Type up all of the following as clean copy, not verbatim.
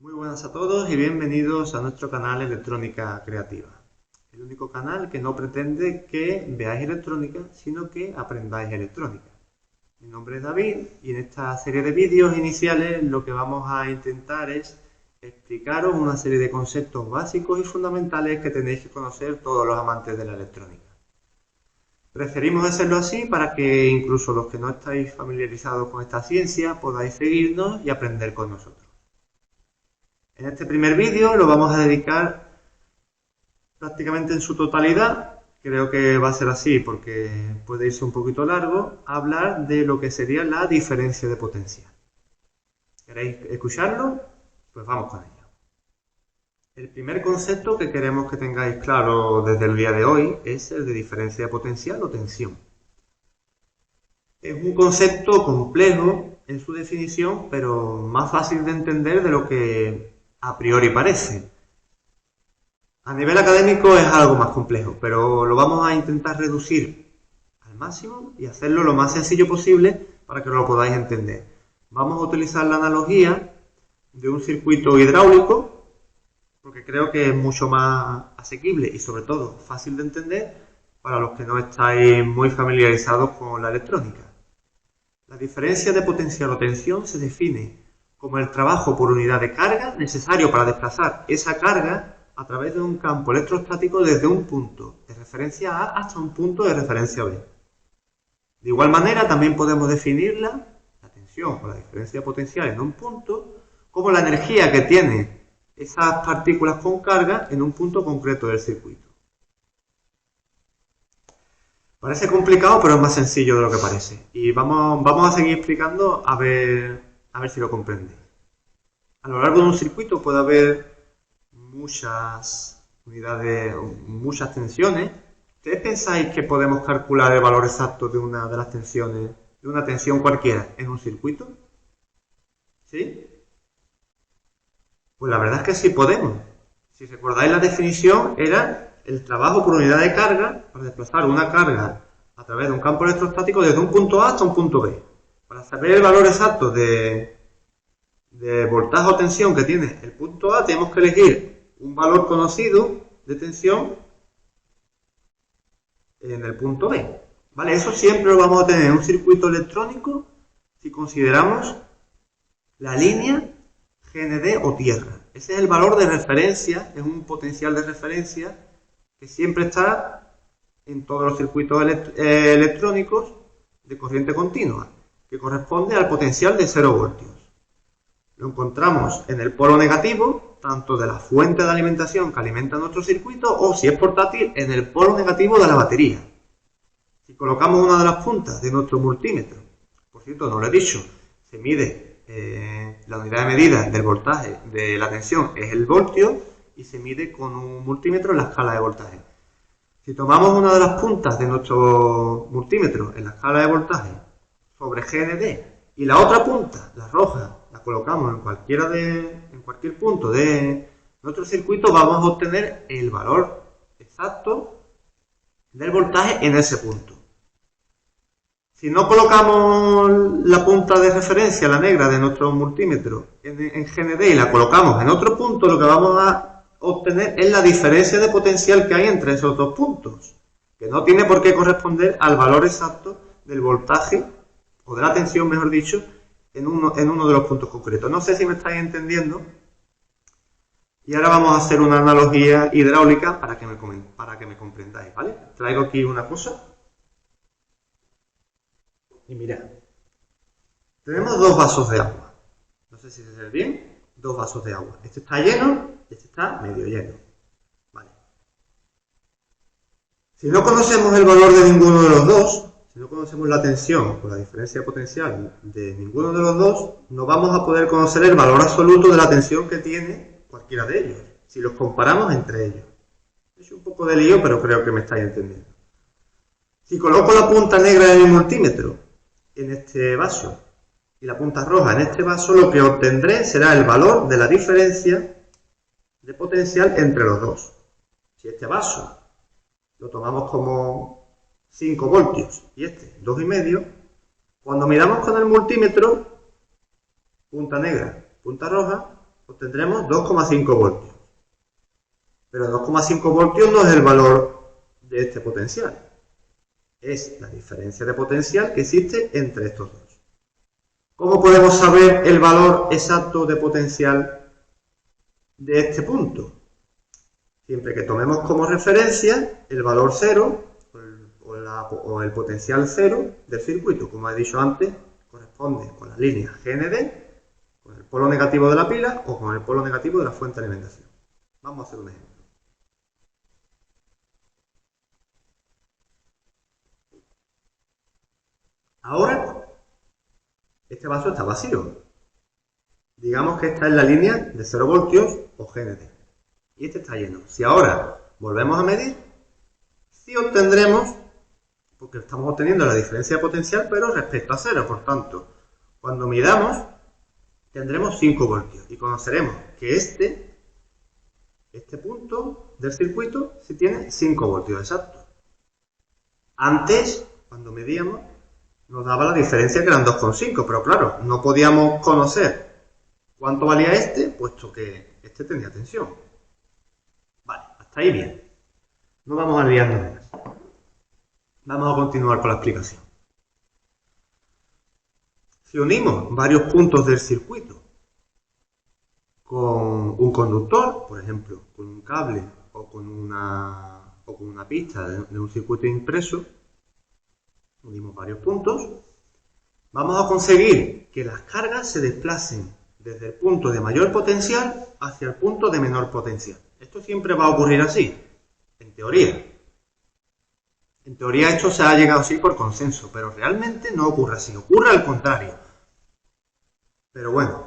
Muy buenas a todos y bienvenidos a nuestro canal Electrónica Creativa. El único canal que no pretende que veáis electrónica, sino que aprendáis electrónica. Mi nombre es David y en esta serie de vídeos iniciales lo que vamos a intentar es explicaros una serie de conceptos básicos y fundamentales que tenéis que conocer todos los amantes de la electrónica. Preferimos hacerlo así para que incluso los que no estáis familiarizados con esta ciencia podáis seguirnos y aprender con nosotros. En este primer vídeo lo vamos a dedicar prácticamente en su totalidad, creo que va a ser así porque puede irse un poquito largo, a hablar de lo que sería la diferencia de potencia. ¿Queréis escucharlo? Pues vamos con ello. El primer concepto que queremos que tengáis claro desde el día de hoy es el de diferencia de potencial o tensión. Es un concepto complejo en su definición, pero más fácil de entender de lo que a priori parece. A nivel académico es algo más complejo, pero lo vamos a intentar reducir al máximo y hacerlo lo más sencillo posible para que lo podáis entender. Vamos a utilizar la analogía de un circuito hidráulico, porque creo que es mucho más asequible y sobre todo fácil de entender para los que no estáis muy familiarizados con la electrónica. La diferencia de potencial o tensión se define como el trabajo por unidad de carga necesario para desplazar esa carga a través de un campo electrostático desde un punto de referencia A hasta un punto de referencia B. De igual manera, también podemos definirla, la tensión o la diferencia de potencial en un punto, como la energía que tienen esas partículas con carga en un punto concreto del circuito. Parece complicado, pero es más sencillo de lo que parece. Y vamos a seguir explicando a ver si lo comprendéis. A lo largo de un circuito puede haber muchas unidades, muchas tensiones. ¿Ustedes pensáis que podemos calcular el valor exacto de una de las tensiones, de una tensión cualquiera en un circuito? ¿Sí? Pues la verdad es que sí podemos. Si recordáis la definición, era el trabajo por unidad de carga para desplazar una carga a través de un campo electrostático desde un punto A hasta un punto B. Para saber el valor exacto de voltaje o tensión que tiene el punto A, tenemos que elegir un valor conocido de tensión en el punto B. ¿Vale? Eso siempre lo vamos a tener en un circuito electrónico si consideramos la línea GND o tierra. Ese es el valor de referencia, es un potencial de referencia que siempre está en todos los circuitos electrónicos de corriente continua, que corresponde al potencial de 0 voltios. Lo encontramos en el polo negativo, tanto de la fuente de alimentación que alimenta nuestro circuito, o si es portátil, en el polo negativo de la batería. Si colocamos una de las puntas de nuestro multímetro, por cierto, no lo he dicho, se mide la unidad de medida del voltaje de la tensión es el voltio y se mide con un multímetro en la escala de voltaje. Si tomamos una de las puntas de nuestro multímetro en la escala de voltaje sobre GND y la otra punta, la roja, la colocamos en cualquier punto de nuestro circuito, vamos a obtener el valor exacto del voltaje en ese punto. Si no colocamos la punta de referencia, la negra de nuestro multímetro en GND y la colocamos en otro punto, lo que vamos a obtener es la diferencia de potencial que hay entre esos dos puntos, que no tiene por qué corresponder al valor exacto del voltaje, o de la tensión, mejor dicho, en uno de los puntos concretos. No sé si me estáis entendiendo. Y ahora vamos a hacer una analogía hidráulica para que me comprendáis, ¿vale? Traigo aquí una cosa. Y mirad, tenemos dos vasos de agua. No sé si se ve bien. Dos vasos de agua. Este está lleno y este está medio lleno. Vale. Si no conocemos el valor de ninguno de los dos, si no conocemos la tensión o la diferencia potencial de ninguno de los dos, no vamos a poder conocer el valor absoluto de la tensión que tiene cualquiera de ellos, si los comparamos entre ellos. Es un poco de lío, pero creo que me estáis entendiendo. Si coloco la punta negra del multímetro en este vaso y la punta roja en este vaso, lo que obtendré será el valor de la diferencia de potencial entre los dos. Si este vaso lo tomamos como 5 voltios y este 2,5, cuando miramos con el multímetro, punta negra, punta roja, obtendremos 2,5 voltios. Pero 2,5 voltios no es el valor de este potencial. Es la diferencia de potencial que existe entre estos dos. ¿Cómo podemos saber el valor exacto de potencial de este punto? Siempre que tomemos como referencia el valor 0 o el potencial 0 del circuito. Como he dicho antes, corresponde con la línea GND, con el polo negativo de la pila o con el polo negativo de la fuente de alimentación. Vamos a hacer un ejemplo. Ahora, este vaso está vacío. Digamos que esta es la línea de 0 voltios o GND. Y este está lleno. Si ahora volvemos a medir, sí obtendremos, porque estamos obteniendo la diferencia de potencial, pero respecto a 0. Por tanto, cuando midamos, tendremos 5 voltios. Y conoceremos que este punto del circuito sí tiene 5 voltios exactos. Antes, cuando medíamos, nos daba la diferencia que eran 2,5, pero claro, no podíamos conocer cuánto valía este, puesto que este tenía tensión. Vale, hasta ahí bien. No vamos a liarnos más. Vamos a continuar con la explicación. Si unimos varios puntos del circuito con un conductor, por ejemplo, con un cable o con una pista de un circuito impreso, unimos varios puntos, vamos a conseguir que las cargas se desplacen desde el punto de mayor potencial hacia el punto de menor potencial. Esto siempre va a ocurrir así, en teoría. En teoría esto se ha llegado así por consenso, pero realmente no ocurre así, ocurre al contrario. Pero bueno,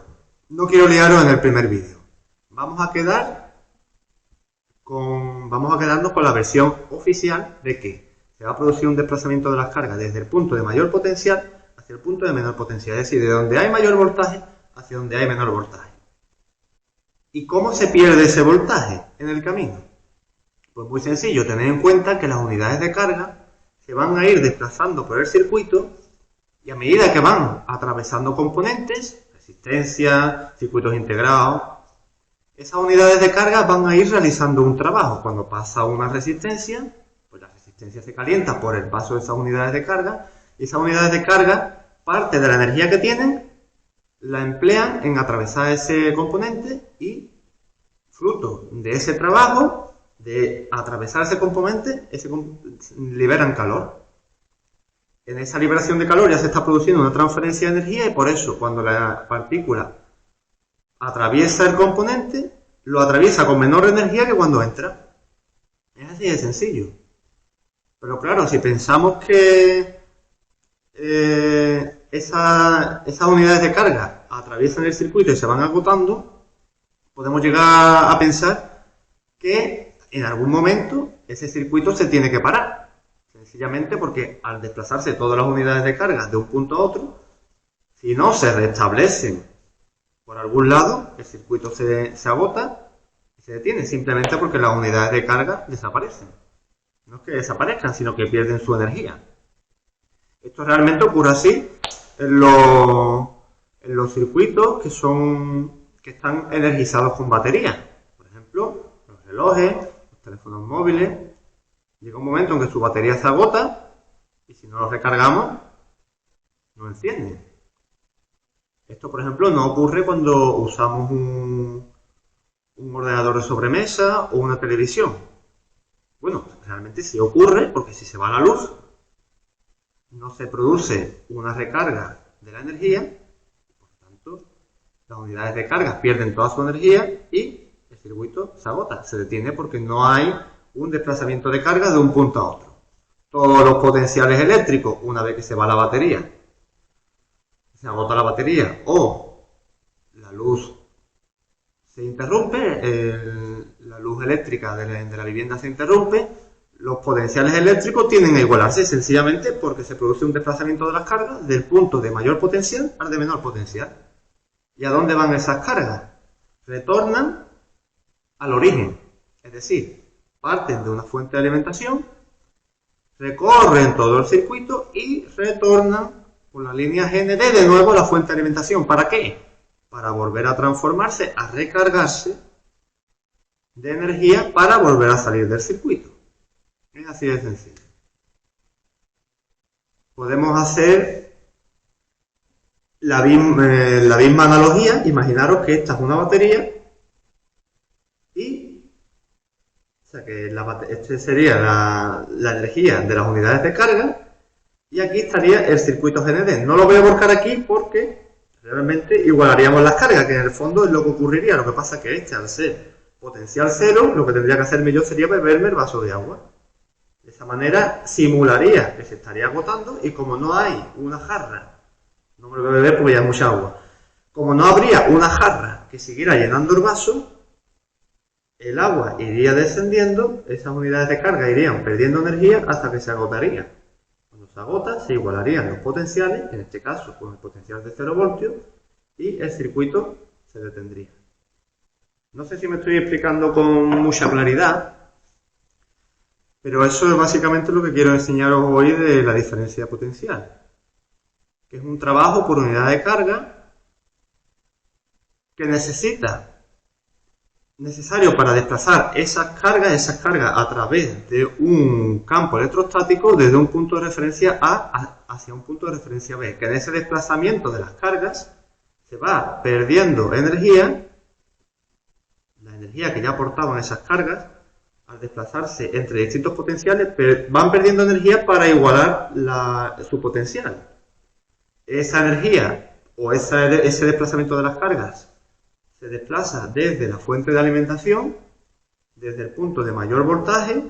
no quiero liaros en el primer vídeo. Vamos a quedarnos con la versión oficial de que se va a producir un desplazamiento de las cargas desde el punto de mayor potencial hacia el punto de menor potencial, es decir, de donde hay mayor voltaje hacia donde hay menor voltaje. ¿Y cómo se pierde ese voltaje en el camino? Pues muy sencillo, tened en cuenta que las unidades de carga se van a ir desplazando por el circuito y a medida que van atravesando componentes, resistencia, circuitos integrados, esas unidades de carga van a ir realizando un trabajo. Cuando pasa una resistencia, pues la resistencia se calienta por el paso de esas unidades de carga y esas unidades de carga, parte de la energía que tienen, la emplean en atravesar ese componente y, fruto de ese trabajo, de atravesar ese componente, liberan calor. En esa liberación de calor ya se está produciendo una transferencia de energía y por eso cuando la partícula atraviesa el componente, lo atraviesa con menor energía que cuando entra. Es así de sencillo. Pero claro, si pensamos que esas unidades de carga atraviesan el circuito y se van agotando, podemos llegar a pensar que en algún momento ese circuito se tiene que parar. Sencillamente porque al desplazarse todas las unidades de carga de un punto a otro, si no se restablecen por algún lado, el circuito se agota y se detiene, simplemente porque las unidades de carga desaparecen. No es que desaparezcan, sino que pierden su energía. Esto realmente ocurre así en los circuitos que están energizados con baterías. Por ejemplo, los relojes, los teléfonos móviles. Llega un momento en que su batería se agota y si no los recargamos, no encienden. Esto, por ejemplo, no ocurre cuando usamos un ordenador de sobremesa o una televisión. Bueno, realmente sí ocurre porque si se va la luz, no se produce una recarga de la energía, por lo tanto, las unidades de carga pierden toda su energía y el circuito se agota, se detiene porque no hay un desplazamiento de carga de un punto a otro. Todos los potenciales eléctricos, una vez que se va la batería, se agota la batería o la luz se interrumpe, la luz eléctrica de la vivienda se interrumpe, los potenciales eléctricos tienden a igualarse sencillamente porque se produce un desplazamiento de las cargas del punto de mayor potencial al de menor potencial. ¿Y a dónde van esas cargas? Retornan al origen, es decir, parten de una fuente de alimentación, recorren todo el circuito y retornan por la línea GND de nuevo a la fuente de alimentación. ¿Para qué? para volver a transformarse, a recargarse de energía para volver a salir del circuito. Es así de sencillo. Podemos hacer la misma analogía. Imaginaros que esta es una batería y que este sería la energía de las unidades de carga y aquí estaría el circuito GND. No lo voy a volcar aquí porque realmente igualaríamos las cargas, que en el fondo es lo que ocurriría. Lo que pasa es que este, al ser potencial cero, lo que tendría que hacerme yo sería beberme el vaso de agua. De esa manera simularía que se estaría agotando y como no hay una jarra, no me lo voy a beber porque ya hay mucha agua, como no habría una jarra que siguiera llenando el vaso, el agua iría descendiendo, esas unidades de carga irían perdiendo energía hasta que se agotaría. Cuando se agota, se igualarían los potenciales, en este caso con el potencial de 0 voltios, y el circuito se detendría. No sé si me estoy explicando con mucha claridad, pero eso es básicamente lo que quiero enseñaros hoy de la diferencia potencial, que es un trabajo por unidad de carga que necesario para desplazar esas cargas a través de un campo electrostático desde un punto de referencia A hacia un punto de referencia B, que en ese desplazamiento de las cargas se va perdiendo energía, la energía que ya aportaban esas cargas, al desplazarse entre distintos potenciales, van perdiendo energía para igualar su potencial. Esa energía o ese desplazamiento de las cargas se desplaza desde la fuente de alimentación, desde el punto de mayor voltaje,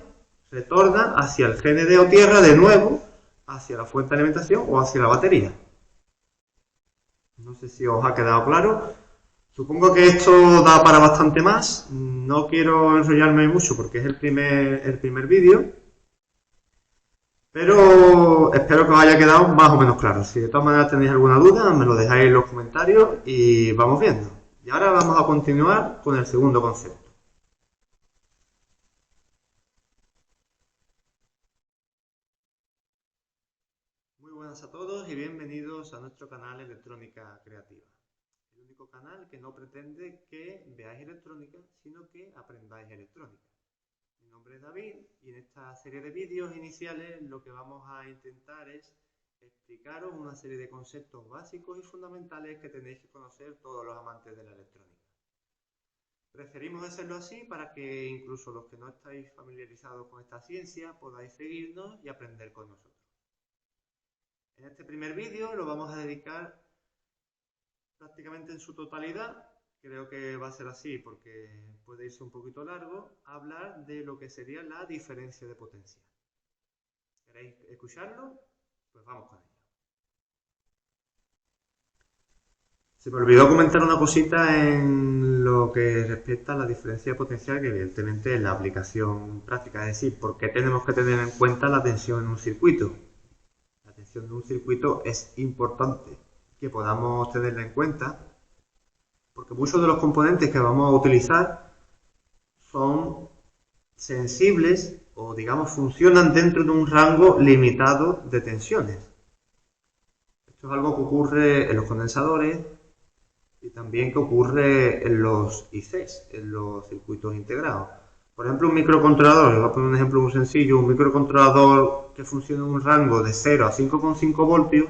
retorna hacia el GND o tierra de nuevo, hacia la fuente de alimentación o hacia la batería. No sé si os ha quedado claro. Supongo que esto da para bastante más. No quiero enrollarme mucho porque es el primer vídeo, pero espero que os haya quedado más o menos claro. Si de todas maneras tenéis alguna duda, me lo dejáis en los comentarios y vamos viendo. Y ahora vamos a continuar con el segundo concepto. Muy buenas a todos y bienvenidos a nuestro canal Electrónica Creativa. El único canal que no pretende que veáis electrónica, sino que aprendáis electrónica. Mi nombre es David y en esta serie de vídeos iniciales lo que vamos a intentar es explicaros una serie de conceptos básicos y fundamentales que tenéis que conocer todos los amantes de la electrónica. Preferimos hacerlo así para que incluso los que no estáis familiarizados con esta ciencia podáis seguirnos y aprender con nosotros. En este primer vídeo lo vamos a dedicar prácticamente en su totalidad, creo que va a ser así porque puede irse un poquito largo, a hablar de lo que sería la diferencia de potencia. ¿Queréis escucharlo? Pues vamos con ello. Se me olvidó comentar una cosita en lo que respecta a la diferencia de potencial, que evidentemente es la aplicación práctica, es decir, ¿por qué tenemos que tener en cuenta la tensión en un circuito? La tensión de un circuito es importante que podamos tenerla en cuenta, porque muchos de los componentes que vamos a utilizar son sensibles o, digamos, funcionan dentro de un rango limitado de tensiones. Esto es algo que ocurre en los condensadores y también que ocurre en los ICs, en los circuitos integrados. Por ejemplo, un microcontrolador, voy a poner un ejemplo muy sencillo, un microcontrolador que funciona en un rango de 0 a 5,5 voltios,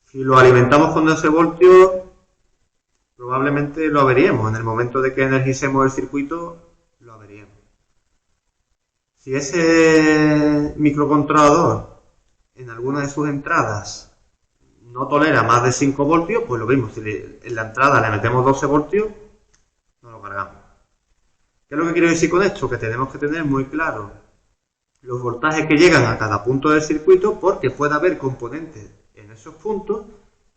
si lo alimentamos con 12 voltios, probablemente lo averíamos. En el momento de que energicemos el circuito, lo averíamos. Si ese microcontrolador en alguna de sus entradas no tolera más de 5 voltios, pues lo mismo. Si en la entrada le metemos 12 voltios, no lo cargamos. ¿Qué es lo que quiero decir con esto? Que tenemos que tener muy claro los voltajes que llegan a cada punto del circuito, porque puede haber componentes en esos puntos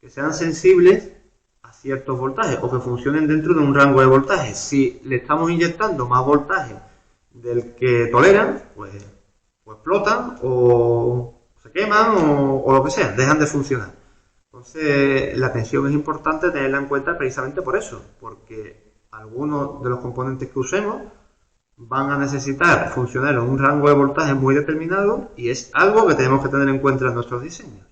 que sean sensibles a ciertos voltajes o que funcionen dentro de un rango de voltajes. Si le estamos inyectando más voltaje del que toleran, pues explotan o se queman o lo que sea, dejan de funcionar. Entonces la tensión es importante tenerla en cuenta precisamente por eso, porque algunos de los componentes que usemos van a necesitar funcionar en un rango de voltaje muy determinado y es algo que tenemos que tener en cuenta en nuestros diseños.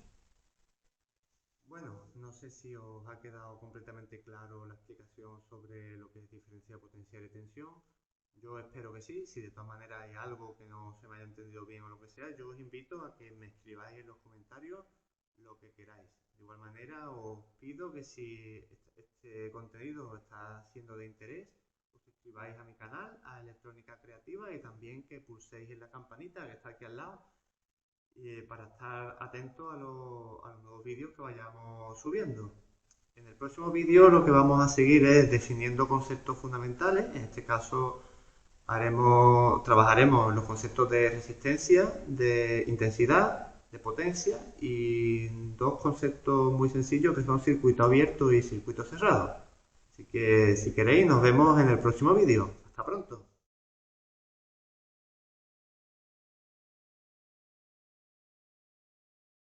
Bueno, no sé si si os ha quedado completamente claro la explicación sobre lo que es diferencia potencial y tensión. Yo espero que sí. Si de todas maneras hay algo que no se me haya entendido bien o lo que sea, yo os invito a que me escribáis en los comentarios lo que queráis. De igual manera, os pido que si este contenido os está siendo de interés, os suscribáis a mi canal, a Electrónica Creativa, y también que pulséis en la campanita que está aquí al lado para estar atentos a los nuevos vídeos que vayamos subiendo. En el próximo vídeo lo que vamos a seguir es definiendo conceptos fundamentales. En este caso trabajaremos los conceptos de resistencia, de intensidad, de potencia y dos conceptos muy sencillos que son circuito abierto y circuito cerrado. Así que si queréis nos vemos en el próximo vídeo. Hasta pronto.